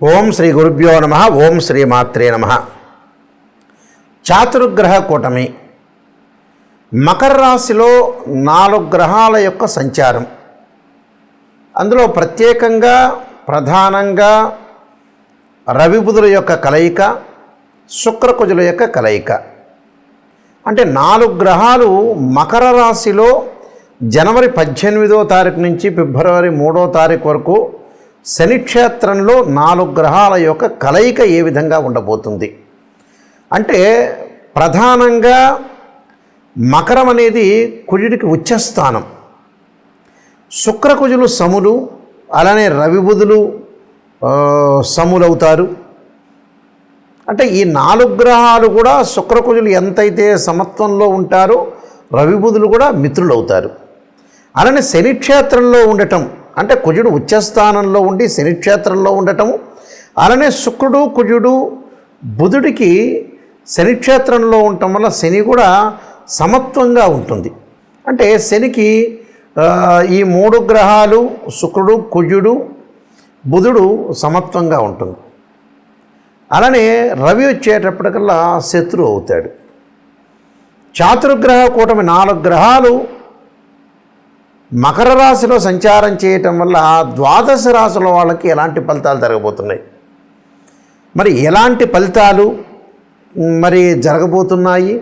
ఓం శ్రీ గురుభ్యో నమ. ఓం శ్రీ మాత్రే నమ. చాతుర్గ్రహ కూటమి మకర రాశిలో 4 గ్రహాల యొక్క సంచారం. అందులో ప్రత్యేకంగా ప్రధానంగా రవి బుధుల యొక్క కలయిక, శుక్రకుజుల యొక్క కలయిక. అంటే 4 గ్రహాలు మకర రాశిలో జనవరి 18వ తారీఖు నుంచి ఫిబ్రవరి 3వ తారీఖు వరకు శనిక్షేత్రంలో 4 గ్రహాల యొక్క కలయిక ఏ విధంగా ఉండబోతుంది అంటే, ప్రధానంగా మకరం అనేది కుజుడికి ఉచ్చస్థానం, శుక్రకుజులు సములు, అలానే రవి బుధులు సములవుతారు. అంటే ఈ 4 గ్రహాలు కూడా శుక్రకుజులు ఎంతైతే సమత్వంలో ఉంటారో రవి బుధులు కూడా మిత్రులు అవుతారు. అలానే శనిక్షేత్రంలో ఉండటం అంటే కుజుడు ఉచ్చస్థానంలో ఉండి శనిక్షేత్రంలో ఉండటము, అలానే శుక్రుడు కుజుడు బుధుడికి శనిక్షేత్రంలో ఉండటం వల్ల శని కూడా సమత్వంగా ఉంటుంది. అంటే శనికి ఈ 3 గ్రహాలు శుక్రుడు కుజుడు బుధుడు సమత్వంగా ఉంటుంది. అలానే రవి వచ్చేటప్పటికల్లా శత్రువు అవుతాడు. చాతుర్గ్రహ కూటమి 4 గ్రహాలు మకర రాశిలో సంచారం చేయటం వల్ల ద్వాదశ రాశుల వాళ్ళకి ఎలాంటి ఫలితాలు జరగబోతున్నాయి, మరి ఎలాంటి ఫలితాలు మరి జరగబోతున్నాయి,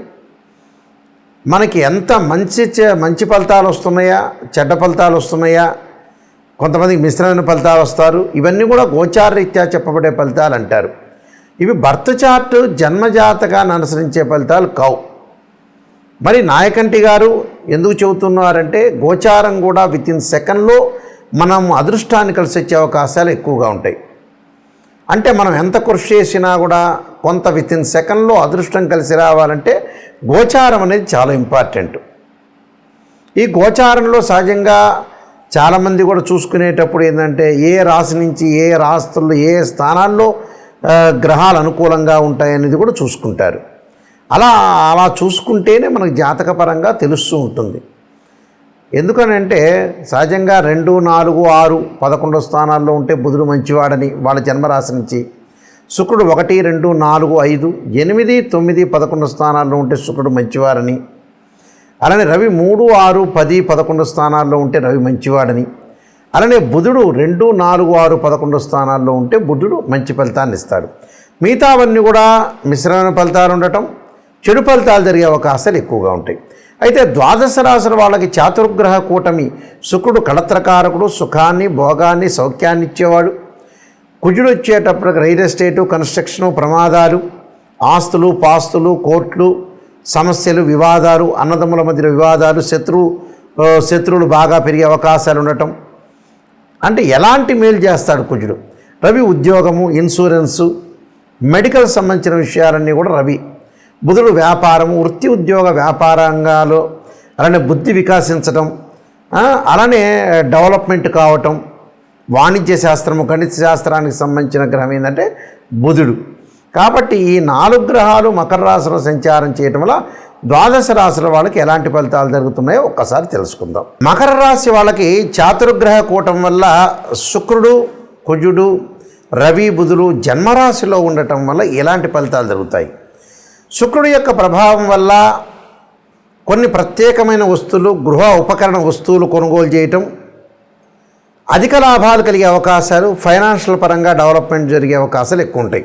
మనకి ఎంత మంచి ఫలితాలు వస్తున్నాయా, చెడ్డ ఫలితాలు వస్తున్నాయా, కొంతమందికి మిశ్రమైన ఫలితాలు వస్తారు. ఇవన్నీ కూడా గోచారరీత్యా చెప్పబడే ఫలితాలు అంటారు. ఇవి బర్త్ చార్ట్ జన్మజాతకాన్ని అనుసరించే ఫలితాలు కావు. మరి నాయకంటి గారు ఎందుకు చెబుతున్నారంటే, గోచారం కూడా వితిన్ సెకండ్లో మనం అదృష్టాన్ని కలిసి వచ్చే అవకాశాలు ఎక్కువగా ఉంటాయి. అంటే మనం ఎంత కృషి చేసినా కూడా కొంత వితిన్ సెకండ్లో అదృష్టం కలిసి రావాలంటే గోచారం అనేది చాలా ఇంపార్టెంట్. ఈ గోచారంలో సహజంగా చాలామంది కూడా చూసుకునేటప్పుడు ఏంటంటే, ఏ రాశి నుంచి ఏ రాశుల్లో ఏ స్థానాల్లో గ్రహాలు అనుకూలంగా ఉంటాయనేది కూడా చూసుకుంటారు. అలా చూసుకుంటేనే మనకు జాతకపరంగా తెలుస్తూ ఉంటుంది. ఎందుకనంటే సహజంగా 2, 4, 6, 11 స్థానాల్లో ఉంటే బుధుడు మంచివాడని వాళ్ళ జన్మరాశి నుంచి, శుక్రుడు 1, 2, 4, 5, 8, 9, 11 స్థానాల్లో ఉంటే శుక్రుడు మంచివారని, అలానే రవి 3, 6, 10, 11 స్థానాల్లో ఉంటే రవి మంచివాడని, అలానే బుధుడు 2, 4, 6, 11 స్థానాల్లో ఉంటే బుధుడు మంచి ఫలితాన్ని ఇస్తాడు. మిగతావన్నీ కూడా మిశ్రమైన ఫలితాలు ఉండటం, చెడు ఫలితాలు జరిగే అవకాశాలు ఎక్కువగా ఉంటాయి. అయితే ద్వాదశ రాశుల వాళ్ళకి చాతుర్గ్రహ కూటమి శుక్రుడు కళత్రకారకుడు, సుఖాన్ని భోగాన్ని సౌఖ్యాన్ని ఇచ్చేవాడు. కుజుడు వచ్చేటప్పటికి రియల్ ఎస్టేటు, కన్స్ట్రక్షను, ప్రమాదాలు, ఆస్తులు పాస్తులు, కోర్టులు, సమస్యలు, వివాదాలు, అన్నదమ్ముల మధ్య వివాదాలు, శత్రువులు బాగా పెరిగే అవకాశాలు ఉండటం. అంటే ఎలాంటి మేలు చేస్తాడు కుజుడు? రవి ఉద్యోగము, ఇన్సూరెన్సు, మెడికల్ సంబంధించిన విషయాలన్నీ కూడా రవి. బుధుడు వ్యాపారము, వృత్తి ఉద్యోగ వ్యాపార రంగాలు, అలానే బుద్ధి వికాసించడం, అలానే డెవలప్మెంట్ కావటం, వాణిజ్య శాస్త్రము, గణిత శాస్త్రానికి సంబంధించిన గ్రహం ఏంటంటే బుధుడు. కాబట్టి ఈ 4 గ్రహాలు మకర రాశిలో సంచారం చేయటం వల్ల ద్వాదశ రాశుల వాళ్ళకి ఎలాంటి ఫలితాలు జరుగుతున్నాయో ఒక్కసారి తెలుసుకుందాం. మకర రాశి వాళ్ళకి చాతుర్గ్రహ కూటం వల్ల శుక్రుడు కుజుడు రవి బుధులు జన్మరాశిలో ఉండటం వల్ల ఎలాంటి ఫలితాలు జరుగుతాయి? శుక్రుడి యొక్క ప్రభావం వల్ల కొన్ని ప్రత్యేకమైన వస్తువులు, గృహ ఉపకరణ వస్తువులు కొనుగోలు చేయటం, అధిక లాభాలు కలిగే అవకాశాలు, ఫైనాన్షియల్ పరంగా డెవలప్మెంట్ జరిగే అవకాశాలు ఎక్కువ ఉంటాయి.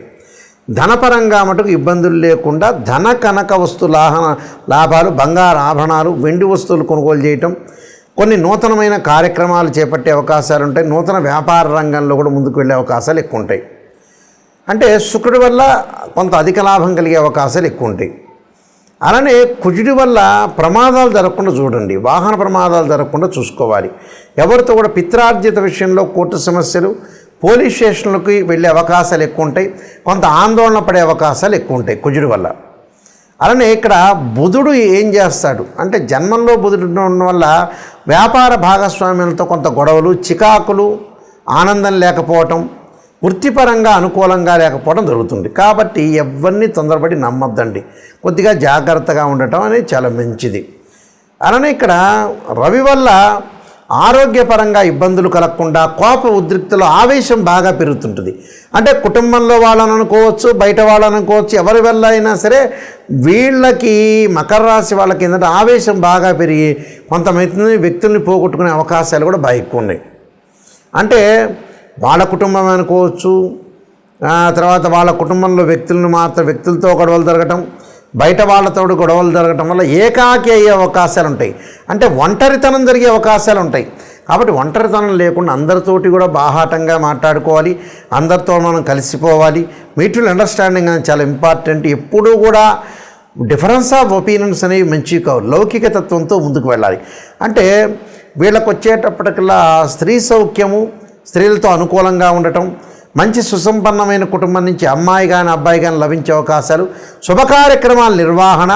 ధనపరంగా మటుకు ఇబ్బందులు లేకుండా ధన కనక వస్తు లాభాలు, బంగారు ఆభరణాలు, వెండి వస్తువులు కొనుగోలు చేయటం, కొన్ని నూతనమైన కార్యక్రమాలు చేపట్టే అవకాశాలు ఉంటాయి. నూతన వ్యాపార రంగంలో కూడా ముందుకు వెళ్ళే అవకాశాలు ఎక్కువ ఉంటాయి. అంటే శుక్రుడి వల్ల కొంత అధిక లాభం కలిగే అవకాశాలు ఎక్కువ ఉంటాయి. అలానే కుజుడి వల్ల ప్రమాదాలు జరగకుండా చూడండి, వాహన ప్రమాదాలు జరగకుండా చూసుకోవాలి. ఎవరితో కూడా పిత్రార్జిత విషయంలో కోర్టు సమస్యలు, పోలీస్ స్టేషన్లకి వెళ్ళే అవకాశాలు ఎక్కువ ఉంటాయి. కొంత ఆందోళన పడే అవకాశాలు ఎక్కువ ఉంటాయి కుజుడి వల్ల. అలానే ఇక్కడ బుధుడు ఏం చేస్తాడు అంటే, జన్మంలో బుధుడు ఉండడం వల్ల వ్యాపార భాగస్వామ్యాలతో కొంత గొడవలు, చికాకులు, ఆనందం లేకపోవటం, వృత్తిపరంగా అనుకూలంగా లేకపోవడం జరుగుతుంది. కాబట్టి ఎవరిని తొందరపడి నమ్మొద్దండి, కొద్దిగా జాగ్రత్తగా ఉండటం అనేది చాలా మంచిది. అలానే ఇక్కడ రవి వల్ల ఆరోగ్యపరంగా ఇబ్బందులు కలగకుండా కోప ఉద్రిక్తలో ఆవేశం బాగా పెరుగుతుంటుంది. అంటే కుటుంబంలో వాళ్ళని అనుకోవచ్చు, బయట వాళ్ళని అనుకోవచ్చు, ఎవరి వల్ల అయినా సరే వీళ్ళకి మకర రాశి వాళ్ళకి ఏంటంటే ఆవేశం బాగా పెరిగి కొంతమంది వ్యక్తుల్ని పోగొట్టుకునే అవకాశాలు కూడా బాగా ఎక్కువ ఉన్నాయి. అంటే వాళ్ళ కుటుంబం అనుకోవచ్చు, తర్వాత వాళ్ళ కుటుంబంలో వ్యక్తులతో గొడవలు జరగటం, బయట వాళ్ళతో గొడవలు జరగటం వల్ల ఏకాకి అయ్యే అవకాశాలు ఉంటాయి. అంటే ఒంటరితనం జరిగే అవకాశాలు ఉంటాయి. కాబట్టి ఒంటరితనం లేకుండా అందరితోటి కూడా బాహాటంగా మాట్లాడుకోవాలి, అందరితో మనం కలిసిపోవాలి. మ్యూచువల్ అండర్స్టాండింగ్ అనేది చాలా ఇంపార్టెంట్. ఎప్పుడూ కూడా డిఫరెన్స్ ఆఫ్ ఒపీనియన్స్ అనేవి మంచివి కావు, లౌకిక తత్వంతో ముందుకు వెళ్ళాలి. అంటే వీళ్ళకు వచ్చేటప్పటికల్లా స్త్రీ సౌఖ్యము, స్త్రీలతో అనుకూలంగా ఉండటం, మంచి సుసంపన్నమైన కుటుంబం నుంచి అమ్మాయి కానీ అబ్బాయి కానీ లభించే అవకాశాలు, శుభకార్యక్రమాల నిర్వహణ,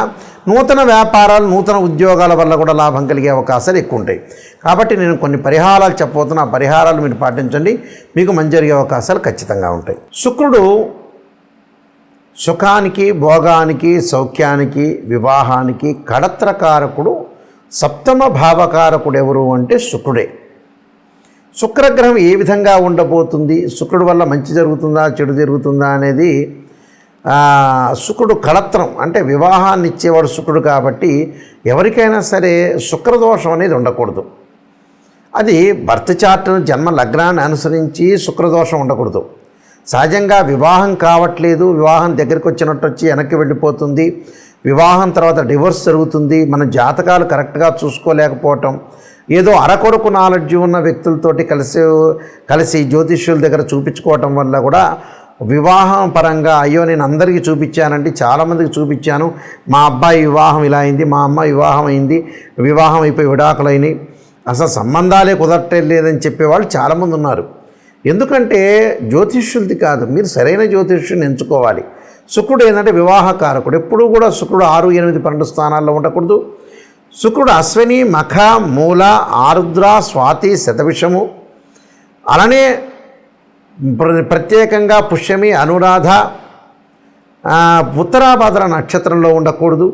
నూతన వ్యాపారాలు, నూతన ఉద్యోగాల వల్ల కూడా లాభం కలిగే అవకాశాలు ఎక్కువ ఉంటాయి. కాబట్టి నేను కొన్ని పరిహారాలు చెప్పబోతున్నా. ఆ పరిహారాలు మీరు పాటించండి, మీకు మంచి జరిగే అవకాశాలు ఖచ్చితంగా ఉంటాయి. శుక్రుడు సుఖానికి, భోగానికి, సౌఖ్యానికి, వివాహానికి కళత్రకారకుడు. సప్తమ భావకారకుడు ఎవరు అంటే శుక్రుడే. శుక్రగ్రహం ఏ విధంగా ఉండబోతుంది, శుక్రుడు వల్ల మంచి జరుగుతుందా చెడు జరుగుతుందా అనేది శుక్రుడు కళత్రం అంటే వివాహాన్ని ఇచ్చేవాడు శుక్రుడు. కాబట్టి ఎవరికైనా సరే శుక్రదోషం అనేది ఉండకూడదు. అది బర్త్ చార్ట్ జన్మ లగ్నాన్ని అనుసరించి శుక్రదోషం ఉండకూడదు. సహజంగా వివాహం కావట్లేదు, వివాహం దగ్గరికి వచ్చినట్టు వచ్చి వెనక్కి వెళ్ళిపోతుంది, వివాహం తర్వాత డివోర్స్ జరుగుతుంది, మన జాతకాలు కరెక్ట్గా చూసుకోలేకపోవటం, ఏదో అరకొరకు నాలెడ్జ్ ఉన్న వ్యక్తులతోటి కలిసి జ్యోతిష్యుల దగ్గర చూపించుకోవటం వల్ల కూడా వివాహం పరంగా అయ్యో నేను అందరికీ చూపించానండి, చాలామందికి చూపించాను, మా అబ్బాయి వివాహం ఇలా అయింది, మా అమ్మాయి వివాహం అయింది, వివాహం అయిపోయి విడాకులైనవి, అసలు సంబంధాలే కుదరట్లేదని చెప్పేవాళ్ళు చాలామంది ఉన్నారు. ఎందుకంటే జ్యోతిష్యులది కాదు, మీరు సరైన జ్యోతిష్యుని ఎంచుకోవాలి. శుక్రుడు ఏంటంటే వివాహకారకుడు. ఎప్పుడూ కూడా శుక్రుడు 6, 8, 12 స్థానాల్లో ఉండకూడదు. శుక్రుడు అశ్విని, మఖ, మూల, ఆరుద్ర, స్వాతి, శతభిషము, అలానే ప్రత్యేకంగా పుష్యమి, అనురాధ, ఉత్తరాభాద్ర నక్షత్రంలో ఉండకూడదు.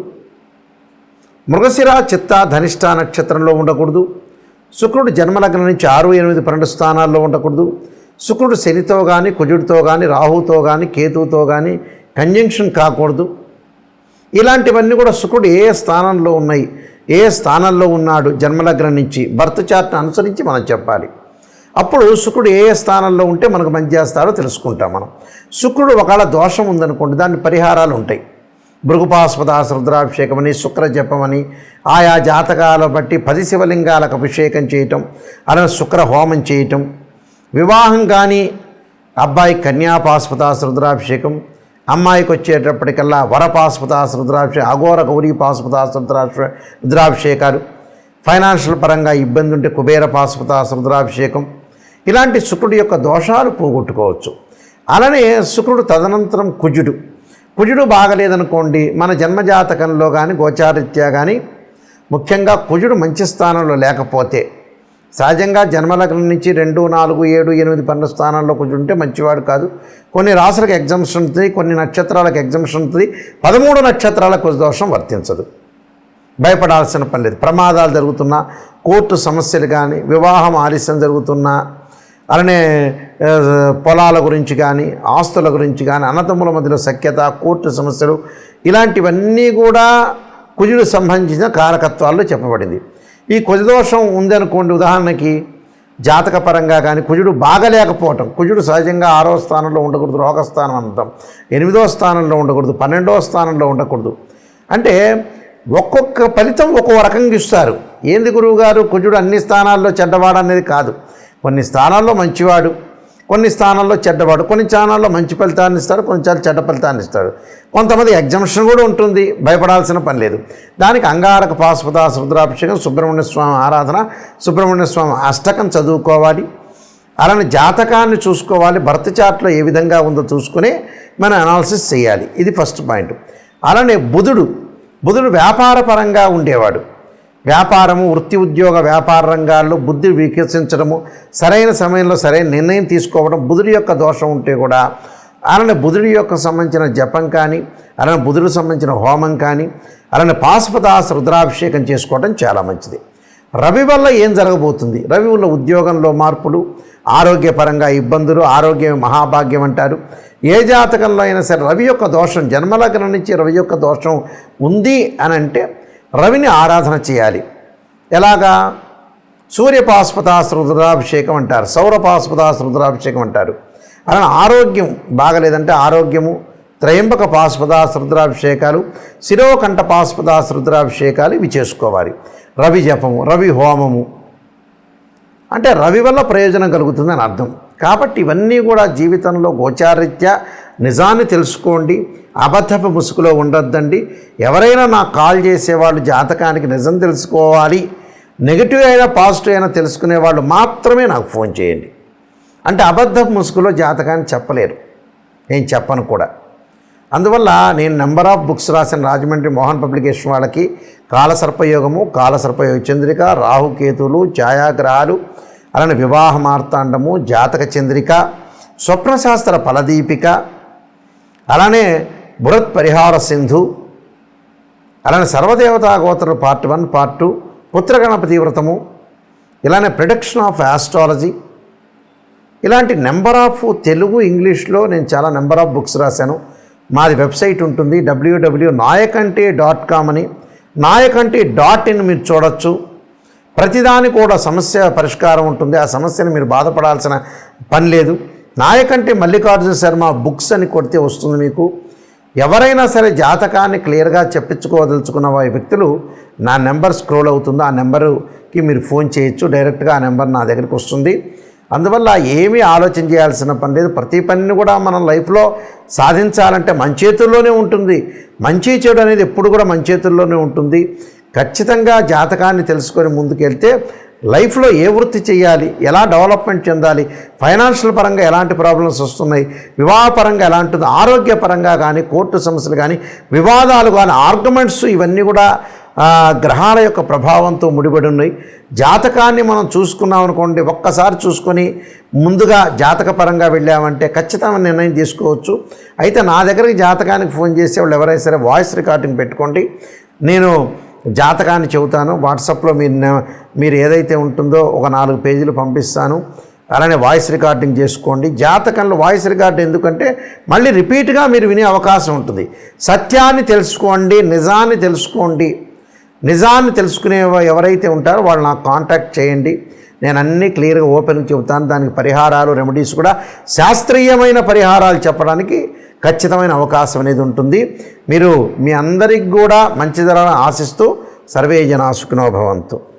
మృగశిర, చిత్త, ధనిష్ట నక్షత్రంలో ఉండకూడదు. శుక్రుడు జన్మలగ్నం నుంచి 6, 8, 12 స్థానాల్లో ఉండకూడదు. శుక్రుడు శనితో కానీ, కుజుడితో కానీ, రాహుతో కానీ, కేతువుతో కానీ కంజంక్షన్ కాకూడదు. ఇలాంటివన్నీ కూడా శుక్రుడు ఏ స్థానంలో ఉన్నాయి, ఏ స్థానంలో ఉన్నాడు జన్మలగ్నం నుంచి బర్త్ చార్ట్ని అనుసరించి మనం చెప్పాలి. అప్పుడు శుక్రుడు ఏ స్థానంలో ఉంటే మనకు మంచి చేస్తాడో తెలుసుకుంటాం మనం. శుక్రుడు ఒకవేళ దోషం ఉందనుకోండి, దాని పరిహారాలు ఉంటాయి. భృగుపాస్పదాస రుద్రాభిషేకం అని, శుక్ర జపమని, ఆయా జాతకాల బట్టి 10 శివలింగాలకు అభిషేకం చేయటం, అలానే శుక్ర హోమం చేయటం, వివాహం కానీ అబ్బాయి కన్యాపాస్పదాస రుద్రాభిషేకం, అమ్మాయికి వచ్చేటప్పటికల్లా వరపాస్పదాస రుద్రాభిషేకం, అఘోర గౌరీ పాస్పదాస రుద్రాభిషేకాలు, ఫైనాన్షియల్ పరంగా ఇబ్బంది ఉంటే కుబేర పాస్పదాస రుద్రాభిషేకం, ఇలాంటి శుక్రుడి యొక్క దోషాలు పోగొట్టుకోవచ్చు. అలానే శుక్రుడు తదనంతరం కుజుడు బాగలేదనుకోండి, మన జన్మజాతకంలో కానీ గోచారీత్యా కానీ ముఖ్యంగా కుజుడు మంచి స్థానంలో లేకపోతే, సహజంగా జన్మలగ్నం నుంచి 2, 4, 7, 8, 12 స్థానాల్లో కుజుడు ఉంటే మంచివాడు కాదు. కొన్ని రాశులకు ఎగ్జామ్షన్ ఉంటుంది, కొన్ని నక్షత్రాలకు ఎగ్జామ్షన్ ఉంటుంది. 13 నక్షత్రాలకు దోషం వర్తించదు, భయపడాల్సిన పని లేదు. ప్రమాదాలు జరుగుతున్నా, కోర్టు సమస్యలు కానీ, వివాహం ఆలస్యం జరుగుతున్నా, అలానే పొలాల గురించి కానీ, ఆస్తుల గురించి కానీ, అన్నదమ్ముల మధ్యలో సఖ్యత, కోర్టు సమస్యలు, ఇలాంటివన్నీ కూడా కుజుడు సంబంధించిన కారకత్వాల్లో చెప్పబడింది. ఈ కుజదోషం ఉందనుకోండి, ఉదాహరణకి జాతకపరంగా కానీ కుజుడు బాగలేకపోవటం, కుజుడు సహజంగా 6వ స్థానంలో ఉండకూడదు, రోగస్థానం అంటాం, 8వ స్థానంలో ఉండకూడదు, 12వ స్థానంలో ఉండకూడదు. అంటే ఒక్కొక్క ఫలితం ఒక్కో రకంగా ఇస్తారు. ఏంది గురువుగారు కుజుడు అన్ని స్థానాల్లో చెడ్డవాడు అనేది కాదు. కొన్ని స్థానాల్లో మంచివాడు, కొన్ని స్థానాల్లో చెడ్డవాడు, కొన్ని స్థానాల్లో మంచి ఫలితాన్ని ఇస్తాడు, కొన్నిసార్లు చెడ్డ ఫలితాన్ని ఇస్తాడు. కొంతమంది ఎగ్జామ్షన్ కూడా ఉంటుంది, భయపడాల్సిన పని లేదు. దానికి అంగారక పాశుపతాస రుద్రాభిషేకం, సుబ్రహ్మణ్య స్వామి ఆరాధన, సుబ్రహ్మణ్య స్వామి అష్టకం చదువుకోవాలి. అలానే జాతకాన్ని చూసుకోవాలి, బర్త్ చార్ట్లో ఏ విధంగా ఉందో చూసుకుని మనం అనాలిసిస్ చేయాలి. ఇది ఫస్ట్ పాయింట్. అలానే బుధుడు వ్యాపార పరంగా ఉండేవాడు. వ్యాపారము, వృత్తి, ఉద్యోగ, వ్యాపార రంగాల్లో బుద్ధి వికసించడము, సరైన సమయంలో సరైన నిర్ణయం తీసుకోవడం, బుధుడి యొక్క దోషం ఉంటే కూడా అలానే బుధుడి యొక్క సంబంధించిన జపం కానీ, అలానే బుధుడికి సంబంధించిన హోమం కానీ, అలానే పాశుపతాస రుద్రాభిషేకం చేసుకోవడం చాలా మంచిది. రవి వల్ల ఏం జరగబోతుంది, రవి వల్ల ఉద్యోగంలో మార్పులు, ఆరోగ్యపరంగా ఇబ్బందులు, ఆరోగ్యం మహాభాగ్యం అంటారు. ఏ జాతకంలో అయినా సరే రవి యొక్క దోషం, జన్మలగ్నం నుంచి రవి యొక్క దోషం ఉంది అని అంటే రవిని ఆరాధన చేయాలి. ఎలాగా? సూర్యపాశుపతాస్ రుద్రాభిషేకం అంటారు, సౌరపాశుపతాస్ రుద్రాభిషేకం అంటారు. అలా ఆరోగ్యం బాగలేదంటే ఆరోగ్యము, త్రయంబక పాశుపతాస్ రుద్రాభిషేకాలు, శిరోకంఠ పాశుపతాస్ రుద్రాభిషేకాలు ఇవి చేసుకోవాలి. రవి జపము, రవి హోమము అంటే రవి వల్ల ప్రయోజనం కలుగుతుందని అర్థం. కాబట్టి ఇవన్నీ కూడా జీవితంలో గోచారీత్యా నిజాన్ని తెలుసుకోండి, అబద్ధపు ముసుగులో ఉండొద్దండి. ఎవరైనా నాకు కాల్ చేసేవాళ్ళు జాతకానికి నిజం తెలుసుకోవాలి, నెగిటివ్ అయినా పాజిటివ్ అయినా తెలుసుకునే వాళ్ళు మాత్రమే నాకు ఫోన్ చేయండి. అంటే అబద్ధపు ముసుగులో జాతకాన్ని చెప్పలేరు, నేను చెప్పను కూడా. అందువల్ల నేను నెంబర్ ఆఫ్ బుక్స్ రాసిన రాజమండ్రి మోహన్ పబ్లికేషన్ వాళ్ళకి కాలసర్పయోగము, కాలసర్పయోగ చంద్రిక, రాహుకేతువులు, ఛాయాగ్రహాలు, అలానే వివాహ మార్తాండము, జాతక చంద్రిక, స్వప్నశాస్త్ర ఫలదీపిక, అలానే బృహత్ పరిహార సింధు, అలానే సర్వదేవతా గోత్రులు పార్ట్ 1, పార్ట్ 2, పుత్రగణపతి వ్రతము, ఇలానే ప్రిడిక్షన్ ఆఫ్ ఆస్ట్రాలజీ, ఇలాంటి నెంబర్ ఆఫ్ తెలుగు ఇంగ్లీష్లో నేను చాలా నెంబర్ ఆఫ్ బుక్స్ రాశాను. మాది వెబ్సైట్ ఉంటుంది www.nayakanti.com అని, nayakanti.in మీరు చూడొచ్చు. ప్రతిదాని కూడా సమస్య పరిష్కారం ఉంటుంది, ఆ సమస్యను మీరు బాధపడాల్సిన పని లేదు. నాయకంటి మల్లికార్జున శర్మ బుక్స్ అని కొడితే వస్తుంది మీకు. ఎవరైనా సరే జాతకాన్ని క్లియర్గా చెప్పించుకోదలుచుకున్న వ్యక్తులు నా నెంబర్ స్క్రోల్ అవుతుందో ఆ నెంబర్కి మీరు ఫోన్ చేయొచ్చు, డైరెక్ట్గా ఆ నెంబర్ నా దగ్గరికి వస్తుంది. అందువల్ల ఏమీ ఆలోచన చేయాల్సిన పని లేదు. ప్రతి పనిని కూడా మనం లైఫ్లో సాధించాలంటే మన చేతుల్లోనే ఉంటుంది. మంచి చెడు అనేది ఎప్పుడు కూడా మన చేతుల్లోనే ఉంటుంది. ఖచ్చితంగా జాతకాన్ని తెలుసుకొని ముందుకెళ్తే లైఫ్లో ఏ వృత్తి చేయాలి, ఎలా డెవలప్మెంట్ చెందాలి, ఫైనాన్షియల్ పరంగా ఎలాంటి ప్రాబ్లమ్స్ వస్తున్నాయి, వివాహపరంగా ఎలాంటిది, ఆరోగ్యపరంగా కానీ, కోర్టు సమస్యలు కానీ, వివాదాలు కానీ, ఆర్గ్యుమెంట్స్, ఇవన్నీ కూడా గ్రహాల యొక్క ప్రభావంతో ముడిపడి ఉన్నాయి. జాతకాన్ని మనం చూసుకున్నాం అనుకోండి, ఒక్కసారి చూసుకొని ముందుగా జాతకపరంగా వెళ్ళామంటే ఖచ్చితమైన నిర్ణయం తీసుకోవచ్చు. అయితే నా దగ్గరికి జాతకానికి ఫోన్ చేసే వాళ్ళు ఎవరైనా సరే వాయిస్ రికార్డింగ్ పెట్టుకోండి, నేను జాతకాన్ని చెబుతాను. వాట్సాప్లో మీరు ఏదైతే ఉంటుందో ఒక 4 పేజీలు పంపిస్తాను. అలానే వాయిస్ రికార్డింగ్ చేసుకోండి. జాతకంలో వాయిస్ రికార్డ్ ఎందుకంటే మళ్ళీ రిపీట్గా మీరు వినే అవకాశం ఉంటుంది. సత్యాన్ని తెలుసుకోండి, నిజాన్ని తెలుసుకోండి. నిజాన్ని తెలుసుకునే ఎవరైతే ఉంటారో వాళ్ళు నాకు కాంటాక్ట్ చేయండి. నేను అన్నీ క్లియర్గా ఓపెన్గా చెబుతాను. దానికి పరిహారాలు, రెమెడీస్ కూడా శాస్త్రీయమైన పరిహారాలు చెప్పడానికి ఖచ్చితమైన అవకాశం అనేది ఉంటుంది. మీరు మీ అందరికి కూడా మంచి జరగాలని ఆశిస్తూ సర్వే జనా సుఖినో భవంతు.